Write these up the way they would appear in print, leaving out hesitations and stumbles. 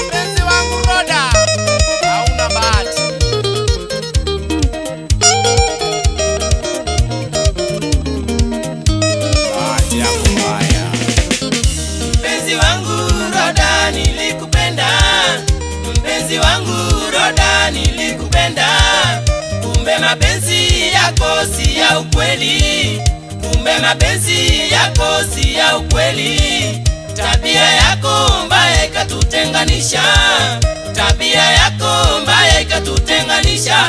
Mpenzi wangu Roda, hauna bahati. Bahati yako mbaya. Mpenzi wangu Roda, nilikupenda. Mpenzi wangu Roda, nilikupenda. Kumbe mapenzi yako si ya ukweli. Kumbe mapenzi yako si ya ukweli. Tabia yako mbaya ikatutenganisha. Tabia yako mbaya ikatutenganisha.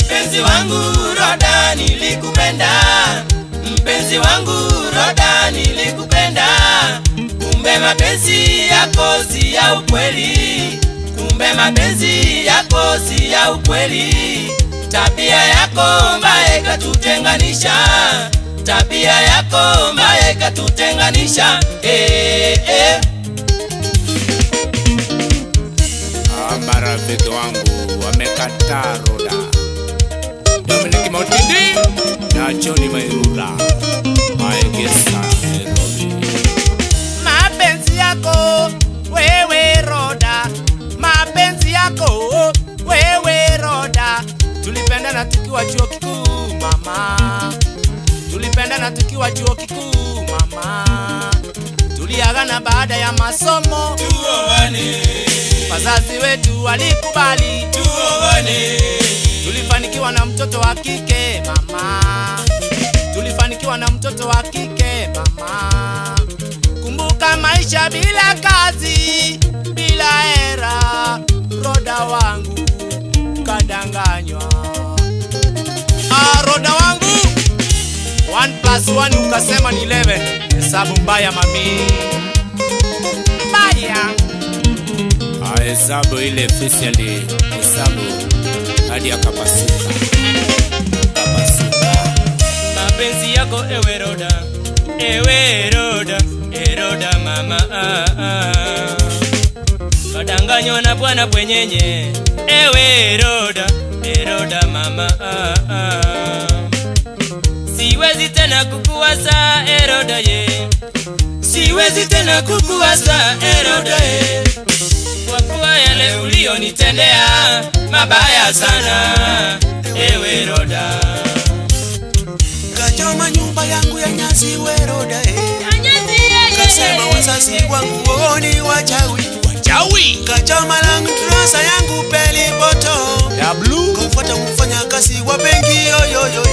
Mpenzi wangu Roda, nilikupenda. Mpenzi wangu Roda, nilikupenda. Kumbe mapenzi yako si ya ukweli. Kumbe mapenzi yako si ya ukweli. Tabia yako mbaya ikatutenganisha. Tabia yako mbaya ikatutenganisha. Marafiki wangu wamekataa Roda. Dominic Motindi na Johnny Mairula Maegesa Nairobi. Mapenzi yako wewe Roda, mapenzi yako wewe Roda. Tulipendana tukiwa chuo kikuu mama. Tulipendana tukiwa chuo kikuu mama. Tuliagana baada ya masomo tuoane. Wazazi wetu walikubali tuoane. Tulifanikiwa na mtoto wa kike mama. Tulifanikiwa na mtoto wa kike mama. Kumbuka maisha bila kazi, bila hera. Roda wangu kadanganywa. Roda wangu 1+1 ukasema ni 11. Hesabu mbaya mami. Mbaya. Hesabu ile officially. Hesabu hadi akapasuka. Mapenzi yako ewe Roda. Ewe Roda. Roda mama. Kadanganywa na bwana bwenyenye. Ewe Roda. Roda mama. Siwezi tena kukuwaza Roda ye. Siwezi tena kukuwaza Roda ye. Kwa kuwa yale ulionitendea mabaya sana. Ewe Roda. Kachoma nyumba yangu ya nyasi we Roda Kasema wazazi wangu woni wachawi. Kachoma langu trosa yangu peli boto ya blue. Kufuata kufanya kazi wa bengi yoyoyo.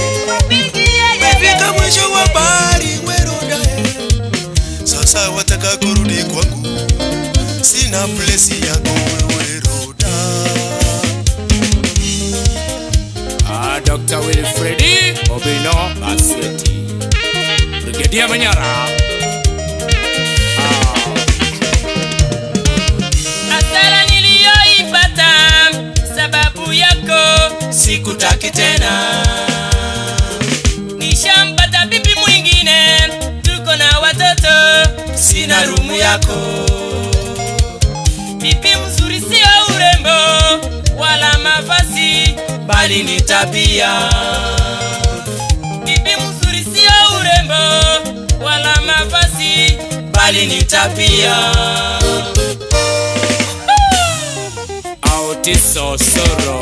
Mefika mwisho wa bahari we Roda Sasa wataka kurudi kwangu. Sina place yako wewe Roda. Dr. Wilfredi Obino Basweti Brigadier Manyara. Hasara niliyoipata sababu yako sikutaki tena. Nishampata bibi mwingine, tuko na watoto, sina rumu yako. Bibi mzuri sio urembo wala mavazi, bali ni tabia. Bibi mzuri sio urembo wala mavazi, bali ni tabia. Autiso Soro